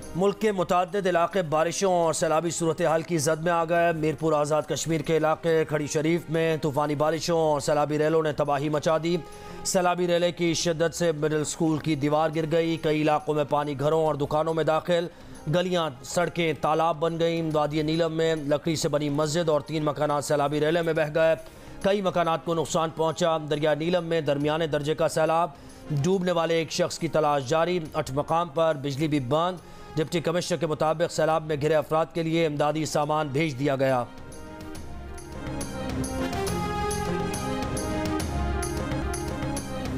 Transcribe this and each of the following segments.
मुल्क के मुतअद्दिद इलाके बारिशों और सैलाबी सूरत हाल की जद में आ गए। मीरपुर आज़ाद कश्मीर के इलाके खड़ी शरीफ में तूफ़ानी बारिशों और सैलाबी रेलों ने तबाही मचा दी। सैलाबी रेले की शिद्दत से मिडिल स्कूल की दीवार गिर गई। कई इलाकों में पानी घरों और दुकानों में दाखिल। गलियाँ सड़कें तालाब बन गईं। वादी नीलम में लकड़ी से बनी मस्जिद और 3 मकानात सैलाबी रेले में बह गए। कई मकानात को नुकसान पहुँचा। दरिया नीलम में दरमियाने दर्जे का सैलाब। डूबने वाले एक शख्स की तलाश जारी। 8 मकाम पर बिजली भी बंद। डिप्टी कमिश्नर के मुताबिक सैलाब में घिरे अफराद के लिए इमदादी सामान भेज दिया गया।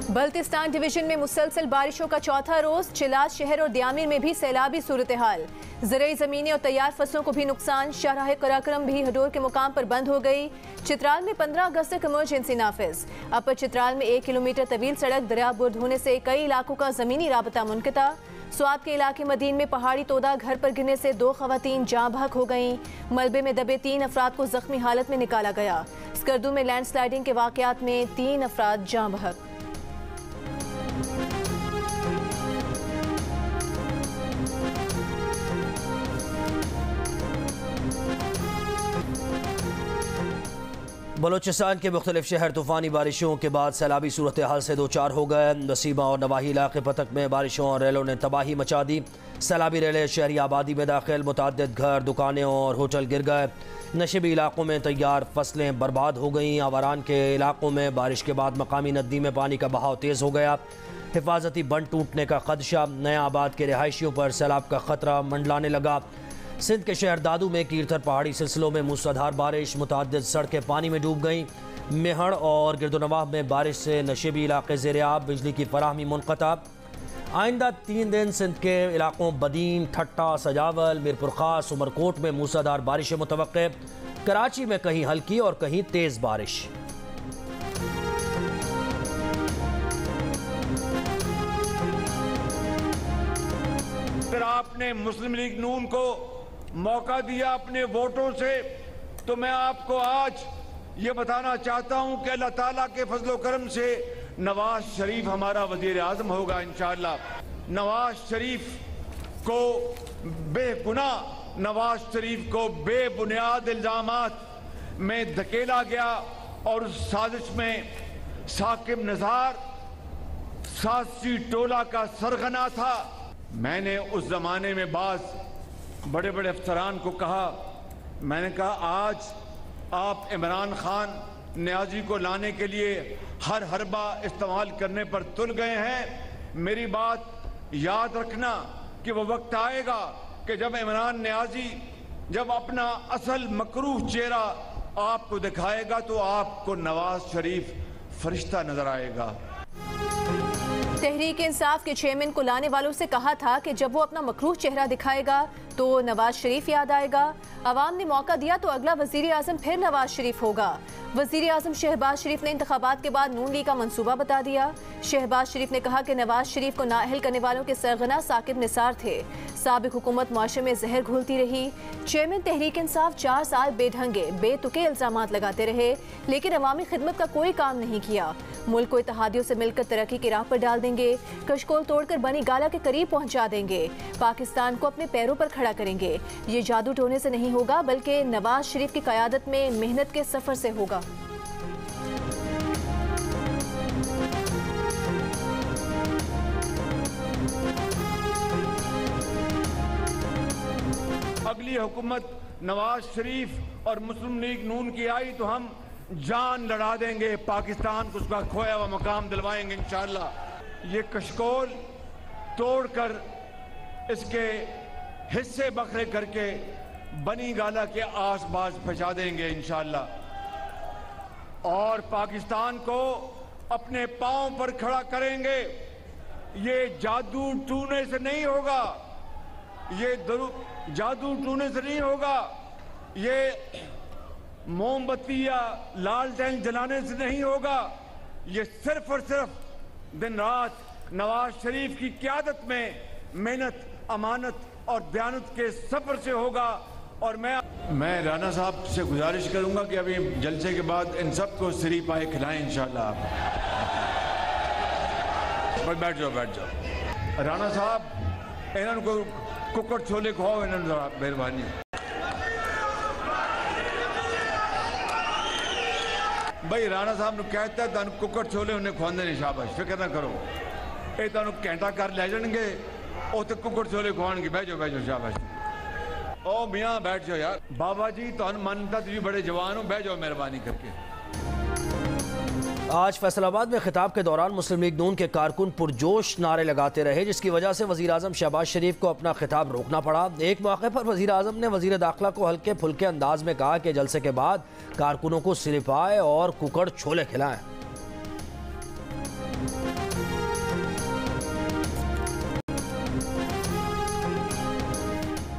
बल्तिस्तान डिवीजन में मुसलसल बारिशों का चौथा रोज। चिलाज शहर और दियामिर में भी सैलाबी सूरत हाल। ज़रई ज़मीनें और तैयार फसलों को भी नुकसान। शाहराह कराक्रम भी हडोर के मुकाम पर बंद हो गई। चित्राल में 15 अगस्त तक इमरजेंसी नाफिज। अपर चित्राल में 1 किलोमीटर तवील सड़क दरिया बुर्द होने से कई इलाकों का ज़मीनी राबता मुनक़ता। स्वात के इलाके मदीन में पहाड़ी तोदा घर पर गिरने से 2 ख़वातीन जाँ बहक हो गईं। मलबे में दबे 3 अफराद को जख्मी हालत में निकाला गया। स्कर्दू में लैंडस्लाइडिंग के वाक़यात में 3 अफराद जाँ बहक। बलोचिस्तान के मुख्तलिफ शहर तूफ़ानी बारिशों के बाद सैलाबी सूरत हाल से 2 चार हो गए। नसीबा और नवाही इलाके पतक में बारिशों और रेलों ने तबाही मचा दी। सैलाबी रेलें शहरी आबादी में दाखिल। मुतअद्दिद घर, दुकानें और होटल गिर गए। नशेबी इलाकों में तैयार फसलें बर्बाद हो गईं। आवारान के इलाकों में बारिश के बाद मकामी नदी में पानी का बहाव तेज़ हो गया। हिफाजती बंद टूटने का खदशा। नया आबाद के रिहायशियों पर सैलाब का खतरा मंडलाने लगा। सिंध के शहर दादू में कीरथर पहाड़ी सिलसिलों में मूसलाधार बारिश। मुतअद्दिद सड़कें पानी में डूब गईं। मेहड़ और गिरदोनवाह में बारिश से नशेबी इलाके ज़ेर-ए-आब। बिजली की फराहमी मुनक़ता। आइंदा 3 दिन सिंध के इलाकों बदीन, ठट्टा, सजावल, मीरपुर खास, उमरकोट में मूसलाधार बारिशें मुतवक्के। कराची में कहीं हल्की और कहीं तेज़ बारिश। अगर आपने मुस्लिम लीग नून को मौका दिया अपने वोटों से, तो मैं आपको आज ये बताना चाहता हूं कि अल्लाह ताला के फजलो करम से नवाज शरीफ हमारा वजीर आजम होगा इंशाअल्लाह। नवाज शरीफ को बेगुनाह, नवाज शरीफ को बेबुनियाद इल्जामात में धकेला गया और उस साजिश में साकिब निज़ार सासी टोला का सरगना था। मैंने उस जमाने में बाज बड़े बड़े अफसरान को कहा, मैंने कहा आज आप इमरान खान न्याजी को लाने के लिए हर हरबा इस्तेमाल करने पर तुल गए हैं। मेरी बात याद रखना कि वो वक्त आएगा कि जब इमरान न्याजी जब अपना असल मकरूह चेहरा आपको दिखाएगा तो आपको नवाज शरीफ फरिश्ता नजर आएगा। तहरीक इंसाफ के चेयरमैन को लाने वालों से कहा था कि जब वो अपना मकरूह चेहरा दिखाएगा तो नवाज शरीफ याद आएगा। अवाम ने मौका दिया तो अगला वजीर आजम फिर नवाज शरीफ होगा। वजीर आजम शहबाज शरीफ ने इंतखाबात के बाद नून लीग का मंसूबा बता दिया। शहबाज शरीफ ने कहा कि नवाज शरीफ को नाअहल करने वालों के सरगना साकिब निसार थे। साबिक हुकूमत मुआशरे में जहर घोलती रही। चेयरमैन तहरीक इंसाफ 4 साल बेढंगे बेतुके इल्जामात लगाते रहे, लेकिन अवामी खिदमत का कोई काम नहीं किया। मुल्क को इत्तेहादियों से मिलकर तरक्की की राह पर डाल देंगे। कशकोल तोड़कर बनी गाला के करीब पहुंचा देंगे। पाकिस्तान को अपने पैरों पर खड़ा करेंगे। ये जादू टोने से नहीं होगा, बल्कि नवाज शरीफ की क़यादत में मेहनत के सफर से होगा। अगली हुकूमत नवाज शरीफ और मुस्लिम लीग नून की आई तो हम जान लड़ा देंगे, पाकिस्तान को उसका खोया हुआ मकाम दिलवाएंगे इंशाअल्लाह। ये कशकोल तोड़कर इसके हिस्से बखरे करके बनी गाला के आस पास पहुंचा देंगे इंशाअल्लाह, और पाकिस्तान को अपने पांव पर खड़ा करेंगे। ये जादू टूने से नहीं होगा, ये जादू टूने से नहीं होगा, ये मोमबत्ती या लालटेन जलाने से नहीं होगा। ये सिर्फ और सिर्फ दिन रात नवाज शरीफ की क़यादत में मेहनत, अमानत और दयानत के सफर से होगा। और मैं राना साहब से गुजारिश करूंगा कि अभी जलसे के बाद इन सबको सिरी पाए खिलाएं इंशाअल्लाह। बैठ जाओ राना साहब, इन्होंने कुकर छोले खाओ इन्होंने जरा मेहरबानी। भाई राणा साहब ने कहता है तुम कुकर छोले उन्हें खुआंदे नहीं, शाबाश फिक्र ना करो, ये तुम घंटा कर ले जाएंगे उत्ते कुकर छोले खुआएंगे। बह जाओ शाबाश। ओ मियाँ बैठ जाओ यार। बाबा जी तुम मानता तुम बड़े जवान हो, बह जाओ मेहरबानी करके। आज फैसलाबाद में खिताब के दौरान मुस्लिम लीग नून के कारकुन पुरजोश नारे लगाते रहे, जिसकी वजह से वजीर आजम शहबाज शरीफ को अपना खिताब रोकना पड़ा। एक मौके पर वजीर आजम ने वजीर दाखिला को हल्के फुल्के अंदाज में कहा कि जलसे के बाद कारकुनों को सिरपाए और कुकर छोले खिलाएं।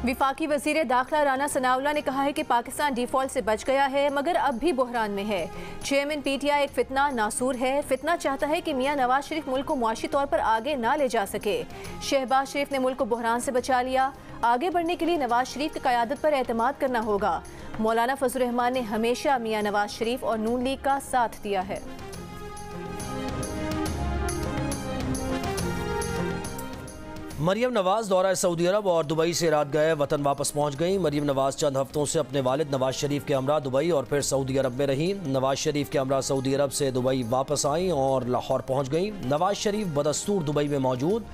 विफाकी वजीर दाखिला राना सनाउल्लाह ने कहा है कि पाकिस्तान डिफॉल्ट से बच गया है मगर अब भी बहरान में है। चेयरमैन पीटीआई एक फितना नासूर है। फितना चाहता है कि मियां नवाज शरीफ मुल्क को मुआशी तौर पर आगे ना ले जा सके। शहबाज शरीफ ने मुल्क को बहरान से बचा लिया। आगे बढ़ने के लिए नवाज शरीफ की क़यादत पर एतमाद करना होगा। मौलाना फजल रहमान ने हमेशा मियां नवाज शरीफ और नून लीग का साथ दिया है। मरियम नवाज दौरा सऊदी अरब और दुबई से रात गए वतन वापस पहुंच गईं। मरियम नवाज चंद हफ्तों से अपने वालिद नवाज शरीफ के हमरा दुबई और फिर सऊदी अरब में रहीं। नवाज शरीफ के हमरा सऊदी अरब से दुबई वापस आईं और लाहौर पहुंच गईं। नवाज शरीफ बदस्तूर दुबई में मौजूद।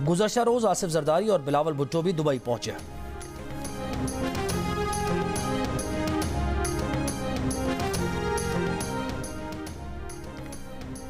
गुज़श्ता रोज़ आसिफ जरदारी और बिलावल भुट्टो भी दुबई पहुंचे।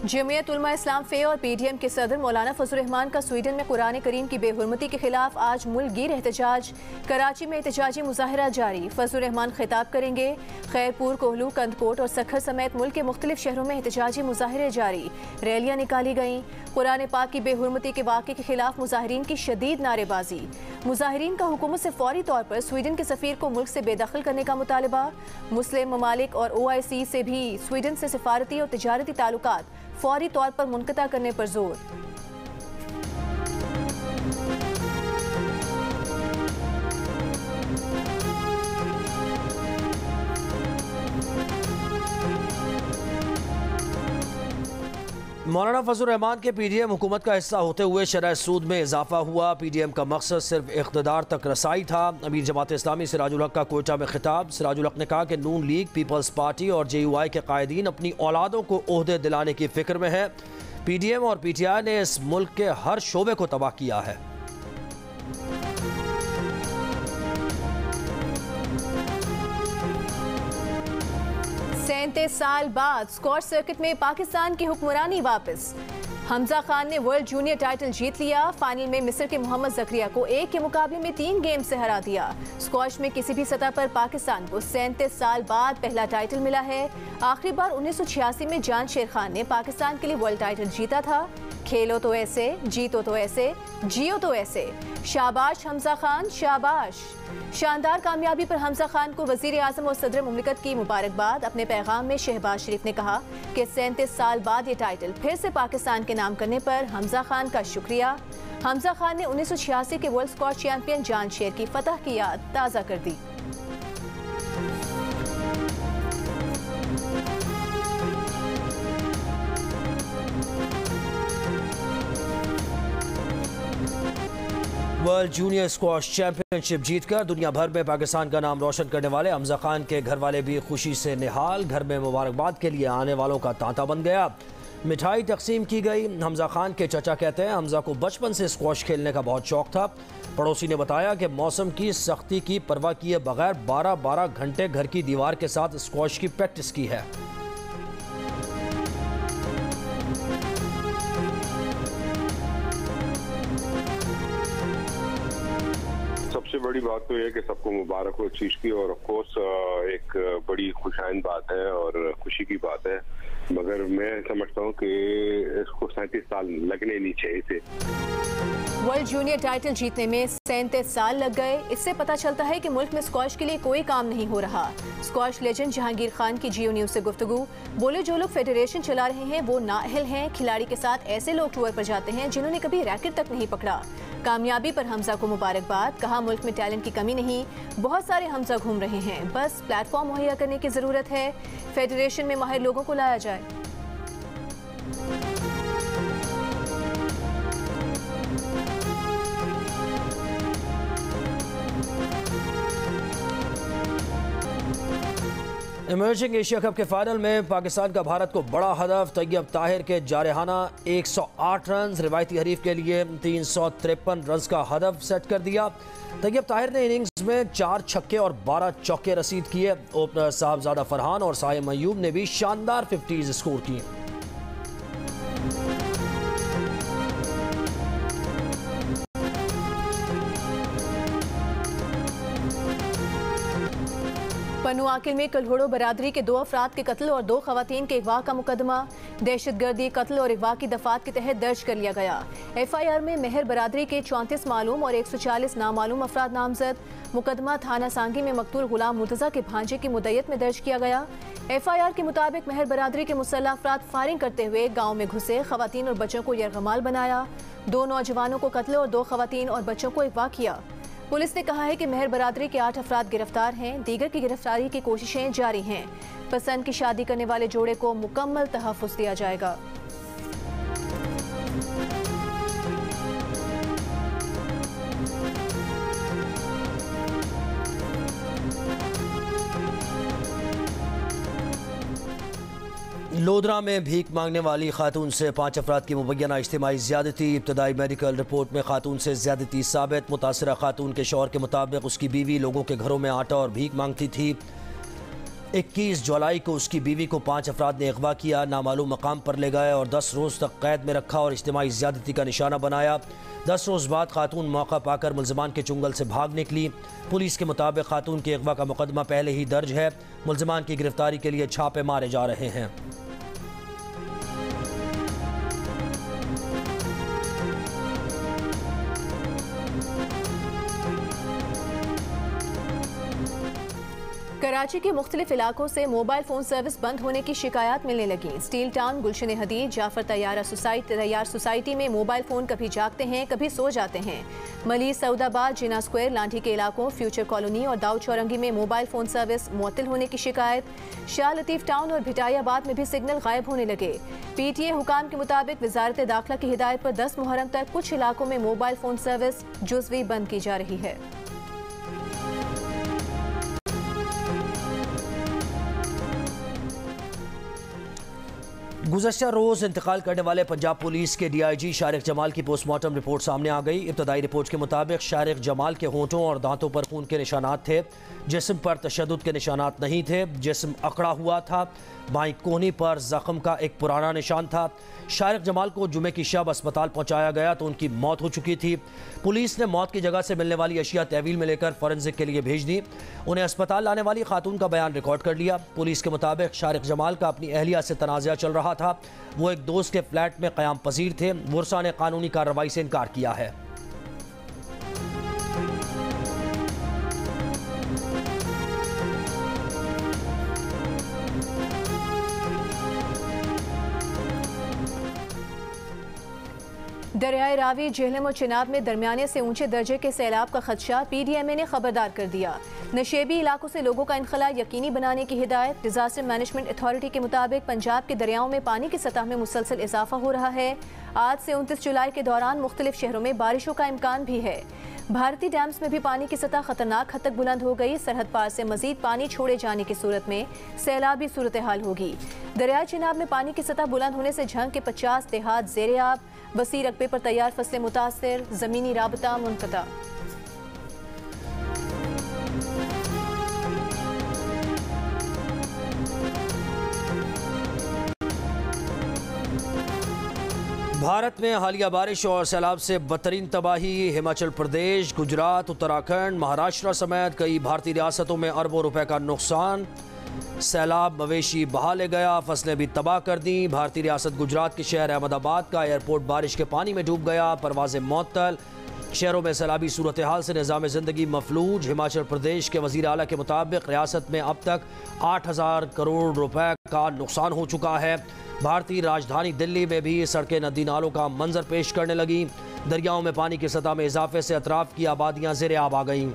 जमीयत उलमा इस्लाम फे और पीडीएम के सदर मौलाना फजल रहमान का स्वीडन में कुरान करीम की बेहुरमती के खिलाफ आज मुल्क गिर एहतजाज। कराची में एहतजाजी मुजाहरा जारी। फजल रहमान खिताब करेंगे। खैरपुर, कोहलू, कंदकोट और सखर समेत मुल्क के मुख्तलिफ शहरों में एहतजाजी मुजाहरे जारी। रैलियां निकाली गईं। कुरान पाक की बेहुरमती के वाक़े के खिलाफ मुजाहिरीन की शदीद नारेबाजी। मुजाहिरीन का हुकूमत से फौरी तौर पर स्वीडन के सफ़ीर को मुल्क से बेदखल करने का मुतालबा। मुस्लिम ममालिक और OIC से भी स्वीडन से सिफारती और तिजारती ताल्लुकात फौरी तौर पर मुनक़ता करने पर जोर। मौलाना फजल रहमान के पीडीएम हुकूमत का हिस्सा होते हुए शरह सूद में इजाफा हुआ। पीडीएम का मकसद सिर्फ इक़्तिदार तक रसाई था। अमीर जमात इस्लामी सिराजुल हक का कोयटा में खिताब। सिराजुल हक ने कहा कि नून लीग, पीपल्स पार्टी और JUI के कायदीन अपनी औलादों को ओहदे दिलाने की फिक्र में है। पीडीएम और PTI ने इस मुल्क के हर शोबे को तबाह किया है। 37 साल बाद स्क्वॉश सर्किट में पाकिस्तान की हुक्मरानी वापस। हमजा खान ने वर्ल्ड जूनियर टाइटल जीत लिया। फाइनल में मिस्र के मोहम्मद जकरिया को 1 के मुकाबले में 3 गेम से हरा दिया। स्क्वॉश में किसी भी सतह पर पाकिस्तान को 37 साल बाद पहला टाइटल मिला है। आखिरी बार 1986 में जान शेर खान ने पाकिस्तान के लिए वर्ल्ड टाइटल जीता था। खेलो तो ऐसे, जीतो तो ऐसे, जियो तो ऐसे। शाबाश हमजा खान, शाबाश। शानदार कामयाबी पर हमजा खान को वजीर आजम और सदर मुमलिकत की मुबारकबाद। अपने पैगाम में शहबाज शरीफ ने कहा कि 37 साल बाद ये टाइटल फिर से पाकिस्तान के नाम करने पर हमजा खान का शुक्रिया। हमजा खान ने 1986 के वर्ल्ड स्क्वॉश चैंपियन जान शेर की फतह की याद ताज़ा कर दी। वर्ल्ड जूनियर स्क्वॉश चैंपियनशिप जीतकर दुनिया भर में पाकिस्तान का नाम रोशन करने वाले हमजा खान के घर वाले भी खुशी से निहाल। घर में मुबारकबाद के लिए आने वालों का तांता बन गया। मिठाई तकसीम की गई। हमजा खान के चचा कहते हैं हमजा को बचपन से स्क्वॉश खेलने का बहुत शौक था। पड़ोसी ने बताया कि मौसम की सख्ती की परवाह किए बगैर 12-12 घंटे घर की दीवार के साथ स्क्वॉश की प्रैक्टिस की है। सबसे बड़ी बात तो यह कि सबको मुबारक हो चीज की, और ऑफ कोर्स एक बड़ी खुशाइन बात है और खुशी की बात है, मगर मैं समझता हूँ कि इसको 37 साल लगने नहीं चाहिए थे। वर्ल्ड जूनियर टाइटल जीतने में 37 साल लग गए। इससे पता चलता है कि मुल्क में स्क्वॉश के लिए कोई काम नहीं हो रहा। स्क्वॉश लेजेंड जहांगीर खान की जियो न्यूज से गुफ्तगू। बोले जो लोग फेडरेशन चला रहे हैं वो नाअहल हैं। खिलाड़ी के साथ ऐसे लोग टूर पर जाते हैं जिन्होंने कभी रैकेट तक नहीं पकड़ा। कामयाबी पर हमजा को मुबारकबाद। कहा मुल्क में टैलेंट की कमी नहीं, बहुत सारे हमजा घूम रहे हैं, बस प्लेटफॉर्म मुहैया करने की जरूरत है। फेडरेशन में माहिर लोगों को लाया जाए। इमर्जिंग एशिया कप के फाइनल में पाकिस्तान का भारत को बड़ा हदफ। तैयब ताहिर के जारहाना 108 रन रिवायती हरीफ के लिए 353 रन का हदफ सेट कर दिया। तैयब ताहिर ने इनिंग्स में 4 छक्के और 12 चौके रसीद किए। ओपनर साहबजादा फरहान और साइम अयूब ने भी शानदार 50s स्कोर किए। पन्नू आकिल में कल्होड़ो बरादरी के 2 अफराद के कत्ल और 2 खवातीन के अगवा का मुकदमा दहशतगर्दी, कत्ल और अगवा की दफात के तहत दर्ज कर लिया गया। FIR में मेहर बरादरी के 34 मालूम और 140 नामालूम अफराद नामजद। मुकदमा थाना सांगी में मकतूल गुलाम मुर्तजा के भांजे की मुद्दत में दर्ज किया गया। FIR के मुताबिक मेहर बरादरी के मुसल्लह अफराद फायरिंग करते हुए गाँव में घुसे, खवातीन और बच्चों को यरगमाल बनाया। 2 नौजवानों को कत्ल और 2 खवातीन और बच्चों को अगवा किया। पुलिस ने कहा है कि मेहर बरादरी के 8 अफराद गिरफ्तार हैं। दीगर की गिरफ्तारी की कोशिशें जारी हैं। पसंद की शादी करने वाले जोड़े को मुकम्मल तहफ़्फ़ुज़ दिया जाएगा। लोधरा में भीख मांगने वाली खातून से 5 अफराद की मुबैना इज्तिमाई ज़्यादती। इब्तदाई मेडिकल रिपोर्ट में खातून से ज़्यादती साबित। मुतासरा खातून के शौहर के मुताबिक उसकी बीवी लोगों के घरों में आटा और भीख मांगती थी। 21 जुलाई को उसकी बीवी को 5 अफराद ने अगवा किया, नामालूम मकाम पर ले गए और 10 रोज़ तक कैद में रखा और इज्तिमाई ज़्यादती का निशाना बनाया। 10 रोज़ बाद खातून मौका पाकर मुल्ज़िमान के चुंगल से भाग निकली। पुलिस के मुताबिक खातून के अगवा का मुकदमा पहले ही दर्ज है। मुल्ज़िमान की गिरफ्तारी के लिए छापे मारे जा रहे हैं। कराची के मुख्तलिफ इलाकों से मोबाइल फ़ोन सर्विस बंद होने की शिकायत मिलने लगी। स्टील टाउन, गुलशन हदीद, जाफर तैयार सोसाइटी में मोबाइल फ़ोन कभी जागते हैं कभी सो जाते हैं। मली, सऊदाबाद, जिना स्क्वायर, लांठी के इलाकों, फ्यूचर कॉलोनी और दाऊद चौरंगी में मोबाइल फ़ोन सर्विस मुअत्तल होने की शिकायत। शाह लतीफ़ टाउन और भिटायाबाद में भी सिग्नल गायब होने लगे। PTA हुकाम के मुताबिक वजारत दाखिला की हिदायत पर 10 मुहर्रम तक कुछ इलाकों में मोबाइल फ़ोन सर्विस जुज़वी बंद की जा रही है। गुज़श्ता रोज़ इंतकाल करने वाले पंजाब पुलिस के DIG शारिक जमाल की पोस्टमार्टम रिपोर्ट सामने आ गई। इब्तदाई रिपोर्ट के मुताबिक शारिक जमाल के होंठों और दांतों पर खून के निशानात थे। जिस्म पर तशद्दुद के निशानात नहीं थे। जिस्म अकड़ा हुआ था। बाईं कोहनी पर जख्म का एक पुराना निशान था। शारिक जमाल को जुमे की शब अस्पताल पहुंचाया गया तो उनकी मौत हो चुकी थी। पुलिस ने मौत की जगह से मिलने वाली अशिया तहवील में लेकर फॉरेंसिक के लिए भेज दी। उन्हें अस्पताल लाने वाली खातून का बयान रिकॉर्ड कर लिया। पुलिस के मुताबिक शारिक जमाल का अपनी अहलिया से तनाज़ा चल रहा था। वो एक दोस्त के फ्लैट में क़याम पजीर थे। मुरसा ने कानूनी कार्रवाई से इनकार किया है। दरियाए रावी, झेलम और चिनाब में दरमियाने से ऊंचे दर्जे के सैलाब का खदशा। PDMA ने खबरदार कर दिया। नशेबी इलाकों से लोगों का इनखला यकीनी बनाने की हिदायत। डिजास्टर मैनेजमेंट अथॉरिटी के मुताबिक पंजाब के दरियाओं में पानी की सतह में मुसलसल इजाफा हो रहा है। आज से 29 जुलाई के दौरान मुख्तलिफ शहरों में बारिशों का इम्कान भी है। भारतीय डैम्स में भी पानी की सतह खतरनाक हद तक बुलंद हो गई। सरहद पार से मजीद पानी छोड़े जाने की सूरत में सैलाबी सूरत हाल होगी। दरियाए चिनाब में पानी की सतह बुलंद होने से झंग के 50 देहात ज़ेर-ए-आब। वसी रकबे पर तैयार फसलें मुतासिर, ज़मीनी राबता मुनक़ता। भारत में हालिया बारिश और सैलाब से बदतरीन तबाही। हिमाचल प्रदेश, गुजरात, उत्तराखंड, महाराष्ट्र समेत कई भारतीय रियासतों में अरबों रुपए का नुकसान। सैलाब मवेशी बहा ले गया, फसलें भी तबाह कर दी। भारतीय रियासत गुजरात के शहर अहमदाबाद का एयरपोर्ट बारिश के पानी में डूब गया। परवाज़ें मुअत्तल। शहरों में सैलाबी सूरत हाल से निज़ाम ज़िंदगी मफलूज। हिमाचल प्रदेश के वज़ीर आला के मुताबिक रियासत में अब तक 8,000 करोड़ रुपए का नुकसान हो चुका है। भारतीय राजधानी दिल्ली में भी सड़कें नदी नालों का मंजर पेश करने लगी। दरियाओं में पानी की सतह में इजाफे से अतराफ की आबादियाँ ज़ेर-ए-आब आ गईं।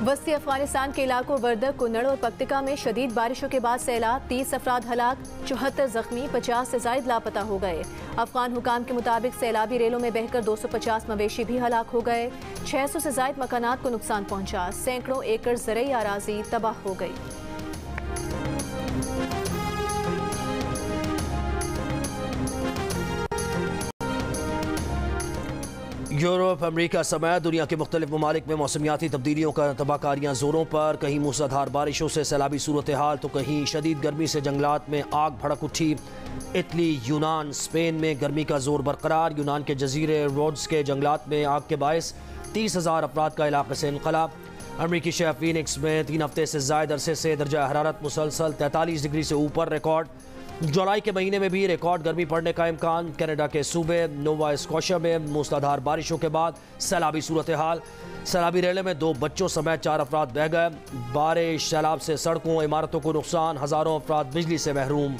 वस्ती अफगानिस्तान के इलाकों वर्दक, कुन्नड़ और पक्तिका में शदीद बारिशों के बाद सैलाब, 30 अफराद हलाक, 74 जख्मी, 50 से जायद लापता हो गए। अफगान हुकाम के मुताबिक सैलाबी रेलों में बहकर 250 मवेशी भी हलाक हो गए। 600 से जायद मकानात को नुकसान पहुंचा। सैकड़ों एकड़ ज़रई आराजी तबाह हो गई। यूरोप, अमरीका समेत दुनिया के मुख्तलिफ ममालिक में मौसमियाती तब्दीलियों का तबाहकारियाँ जोरों पर। कहीं मूसलाधार बारिशों से सैलाबी सूरत हाल तो कहीं शदीद गर्मी से जंगलात में आग भड़क उठी। इटली, यूनान, स्पेन में गर्मी का जोर बरकरार। यूनान के जजीरे रोड्स के जंगलात में आग के बायस 30,000 अफराद का इलाके से इनकला। अमरीकी शहर फीनिक्स में 3 हफ्ते से ज़ायद अरसे से दर्जा हरारत मुसलसल 43 डिग्री से ऊपर रिकॉर्ड। जुलाई के महीने में भी रिकॉर्ड गर्मी पड़ने का इम्कान। कनाडा के सूबे नोवा स्कॉशिया में मूसलाधार बारिशों के बाद सैलाबी सूरत हाल। सैलाबी रेले में 2 बच्चों समेत 4 अफराद बह गए। बारिश सैलाब से सड़कों, इमारतों को नुकसान, हज़ारों अफराद बिजली से महरूम।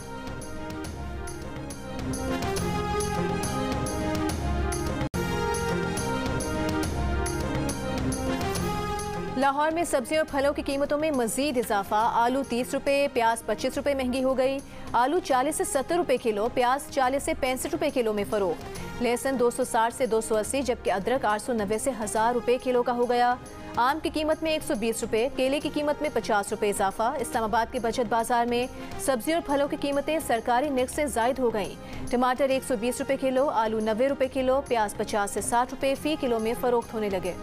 लाहौर में सब्जियों और फलों की कीमतों में मजीद इजाफा। आलू 30 रुपये, प्याज 25 रुपये महंगी हो गई। आलू 40 से 70 रुपये किलो, प्याज 40 से 65 रुपये किलो में फरोख्त। लहसुन 260 से 280, जबकि अदरक 890 से 1000 रुपये किलो का हो गया। आम की कीमत में 120 रुपये, केले की कीमत में 50 रुपये इजाफा। इस्लामाबाद के बचत बाजार में सब्जी और फलों की कीमतें सरकारी निर्ख से जायद हो गईं। टमाटर 120 रुपये किलो, आलू 90 रुपये किलो, प्याज 50 से 60 रुपये फी किलो में फरोख्त होने लगे।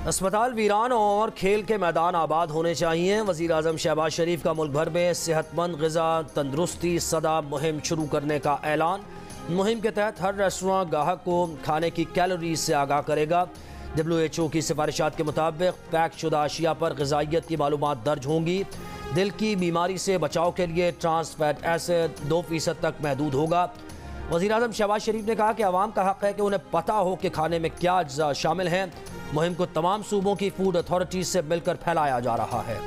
अस्पताल वीरान और खेल के मैदान आबाद होने चाहिए। वज़ीर आज़म शहबाज शरीफ का मुल्क भर में सेहतमंद ग़िज़ा तंदुरुस्ती सदा मुहिम शुरू करने का ऐलान। मुहिम के तहत हर रेस्टोरेंट गाहक को खाने की कैलोरीज से आगाह करेगा। WHO की सिफारिशात के मुताबिक पैक शुदा अशिया पर ग़िज़ाइयत की मालूमात दर्ज होंगी। दिल की बीमारी से बचाव के लिए ट्रांस फैट एसिड 2% तक महदूद होगा। वज़ीर आज़म शहबाज शरीफ ने कहा कि आवाम का हक़ है कि उन्हें पता हो कि खाने में क्या अज्जा शामिल हैं। मुहिम को तमाम सूबों की फूड अथॉरिटीज से मिलकर फैलाया जा रहा है।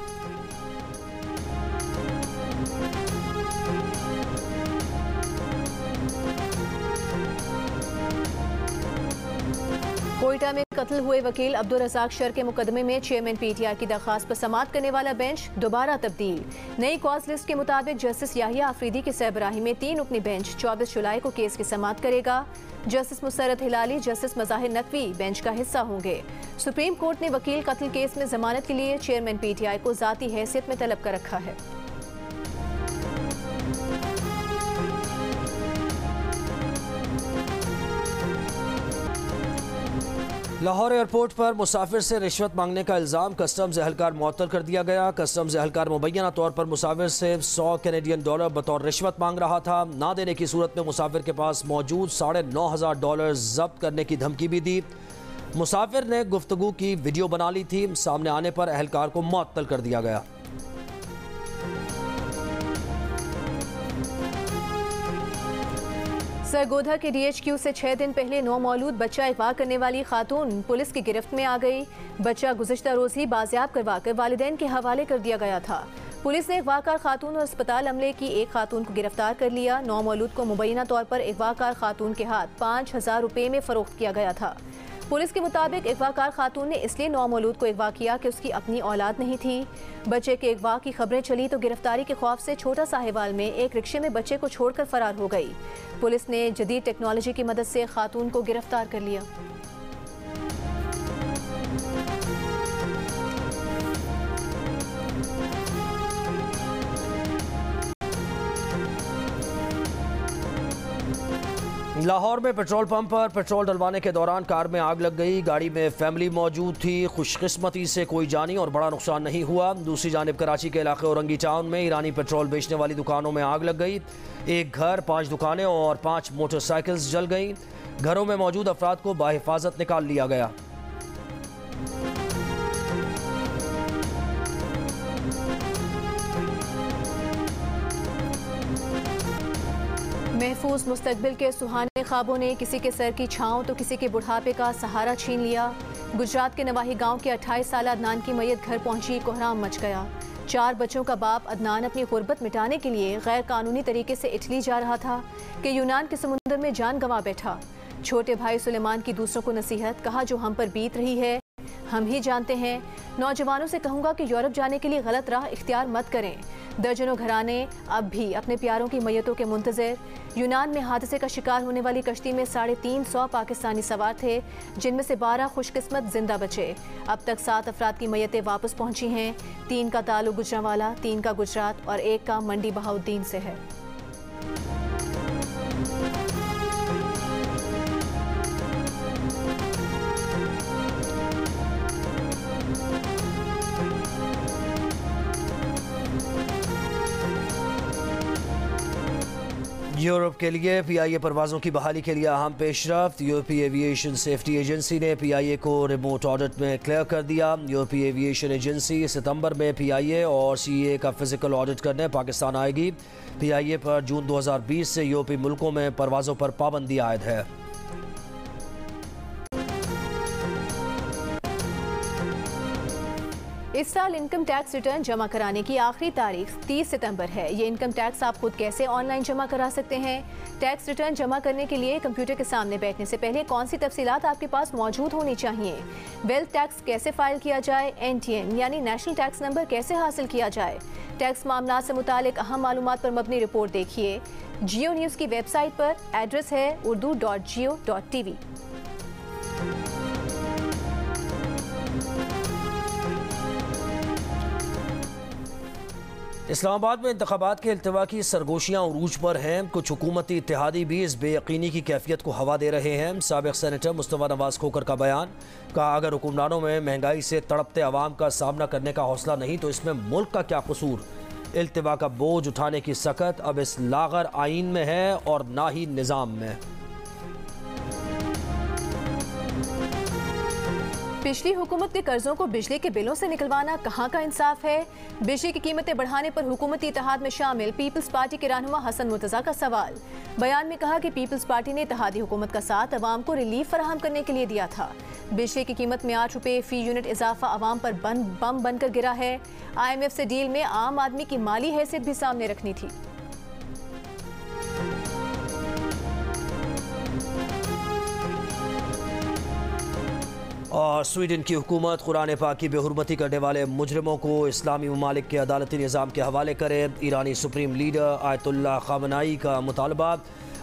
कोयटा में कत्ल हुए वकील अब्दुल रज़ाक शर के मुकदमे में चेयरमैन PTI की दरखास्त पर समाअत करने वाला बेंच दोबारा तब्दील। नई कॉज लिस्ट के मुताबिक जस्टिस याहिया आफरीदी की सरबराही में 3 रुकनी बेंच 24 जुलाई को केस की समाअत करेगा। Justice Musarrat Hilali, justice Mazahir Naqvi bench का हिस्सा होंगे। सुप्रीम कोर्ट ने वकील कत्ल केस में जमानत के लिए चेयरमैन PTI को ज़ाती हैसियत में तलब कर रखा है। लाहौर एयरपोर्ट पर मुसाफिर से रिश्वत मांगने का इल्ज़ाम। कस्टम्स एहलकार मुअत्तल कर दिया गया। कस्टम्स एहलकार मुबैना तौर पर मुसाफिर से 100 कैनेडियन डॉलर बतौर रिश्वत मांग रहा था। ना देने की सूरत में मुसाफिर के पास मौजूद $9,500 जब्त करने की धमकी भी दी। मुसाफिर ने गुफ्तगू की वीडियो बना ली थी। सामने आने पर एहलकार को मुअत्तल कर दिया गया। सरगोधा के DHQ से 6 दिन पहले नौमौलूद बच्चा अगवा करने वाली खातून पुलिस की गिरफ्त में आ गई। बच्चा गुज़िश्ता रोज ही बाजियाब करवाकर वालिदैन के हवाले कर दिया गया था। पुलिस ने अगवाकार खातून और अस्पताल अमले की एक खातून को गिरफ्तार कर लिया। नौमौलूद को मुबैना तौर पर अगवाकार खातून के हाथ 5,000 रुपये में फरोख्त किया गया था। पुलिस के मुताबिक अगवाकार खातून ने इसलिए नौमौलूद को अगवा किया कि उसकी अपनी औलाद नहीं थी। बच्चे के अगवा की खबरें चली तो गिरफ्तारी के खौफ से छोटा साहिवाल में एक रिक्शे में बच्चे को छोड़कर फरार हो गई। पुलिस ने जदीद टेक्नोलॉजी की मदद से खातून को गिरफ्तार कर लिया। लाहौर में पेट्रोल पंप पर पेट्रोल डलवाने के दौरान कार में आग लग गई। गाड़ी में फैमिली मौजूद थी। खुशकिस्मती से कोई जानी और बड़ा नुकसान नहीं हुआ। दूसरी जानिब कराची के इलाके औरंगी टाउन में ईरानी पेट्रोल बेचने वाली दुकानों में आग लग गई। एक घर, 5 दुकानें और 5 मोटरसाइकिल्स जल गईं। घरों में मौजूद अफराद को बाहिफाजत निकाल लिया गया। महफूज मुस्तकबिल के सुहाने ख्वाबों ने किसी के सर की छांव तो किसी के बुढ़ापे का सहारा छीन लिया। गुजरात के नवाही गांव के 28 साल अदनान की मैयत घर पहुंची, कोहराम मच गया। 4 बच्चों का बाप अदनान अपनी गुर्बत मिटाने के लिए गैर कानूनी तरीके से इटली जा रहा था कि यूनान के समुद्र में जान गंवा बैठा। छोटे भाई सुलेमान की दूसरों को नसीहत, कहा जो हम पर बीत रही है हम ही जानते हैं। नौजवानों से कहूँगा कि यूरोप जाने के लिए गलत राह इख्तियार मत करें। दर्जनों घराने अब भी अपने प्यारों की मैयतों के मुंतज़िर। यूनान में हादसे का शिकार होने वाली कश्ती में 350 पाकिस्तानी सवार थे, जिनमें से 12 खुशकिस्मत जिंदा बचे। अब तक 7 अफराद की मैयतें वापस पहुंची हैं। 3 का ताल्लुक गुजरांवाला, 3 का गुजरात और 1 का मंडी बहाउद्दीन से है। यूरोप के लिए PIA परवाज़ों की बहाली के लिए अहम पेशरफ्त। यूरोपीय एविएशन सेफ्टी एजेंसी ने PIA को रिमोट ऑडिट में क्लियर कर दिया। यूरोपीय एविएशन एजेंसी सितंबर में PIA और CAA का फिजिकल ऑडिट करने पाकिस्तान आएगी। PIA पर जून 2020 से यूरोपीय मुल्कों में परवाज़ों पर पाबंदी आयद है। इस साल इनकम टैक्स रिटर्न जमा कराने की आखिरी तारीख 30 सितंबर है। ये इनकम टैक्स आप खुद कैसे ऑनलाइन जमा करा सकते हैं? टैक्स रिटर्न जमा करने के लिए कंप्यूटर के सामने बैठने से पहले कौन सी तफसीलात आपके पास मौजूद होनी चाहिए? वेल्थ टैक्स कैसे फाइल किया जाए? NTN यानी नेशनल टैक्स नंबर कैसे हासिल किया जाए? टैक्स मामला से मुतालिक अहम मालूमात पर मबनी रिपोर्ट देखिए जियो न्यूज़ की वेबसाइट पर। एड्रेस है urdu.geo.tv। इस्लामाबाद में इंतखाबात के इल्तिवा की सरगोशियाँ उरूज पर हैं। कुछ हुकूमती इत्तेहादी भी इस बेयकीनी की कैफियत को हवा दे रहे हैं। साबिक़ सेनेटर मुस्तफ़ा नवाज़ खोकर का बयान, कहा अगर हुक्मरानों में महंगाई से तड़पते अवाम का सामना करने का हौसला नहीं तो इसमें मुल्क का क्या कसूर? इल्तिवा का बोझ उठाने की सकत अब इस लागर आइन में है और ना ही निज़ाम में। पिछली हुकूमत के कर्जों को बिजली के बिलों से निकलवाना कहाँ का इंसाफ है? बिजली की कीमतें बढ़ाने पर हुकूमती इत्तेहाद में शामिल पीपल्स पार्टी के रहनुमा हसन मुर्तज़ा का सवाल। बयान में कहा कि पीपल्स पार्टी ने इत्तेहादी हुकूमत का साथ अवाम को रिलीफ फराहम करने के लिए दिया था। बिजली की कीमत में 8 रुपये फी यूनिट इजाफा अवाम पर बम बनकर गिरा है। IMF से डील में आम आदमी की माली हैसियत भी सामने रखनी थी। और स्वीडन की हुकूमत कुरान पाक की बेहुरमती करने वाले मुजरिमों को इस्लामी ममालिक के अदालती निज़ाम के हवाले करे। ईरानी सुप्रीम लीडर आयतुल्लाह ख़ामेनी का मुतालबा।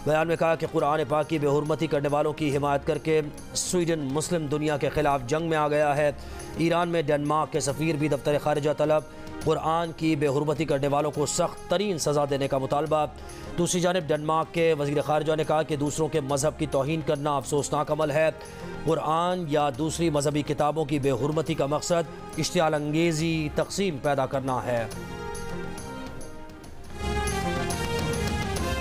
बयान में कहा कि कुरान पाक की बेहुरमती करने वालों की हिमायत करके स्वीडन मुस्लिम दुनिया के खिलाफ जंग में आ गया है। ईरान में डेनमार्क के सफ़ीर भी दफ्तर ख़ारिजा तलब। कुरान की बेहुरमती करने वालों को सख्त तरीन सज़ा देने का मुतालबा। दूसरी जानिब डेनमार्क के वज़ीर ख़ारिजा ने कहा कि दूसरों के मज़हब की तौहीन करना अफसोसनाक अमल है। कुरान या दूसरी मजहबी किताबों की बेहुरमती का मकसद इश्तियाल अंगेज़ी तक़सीम पैदा करना है।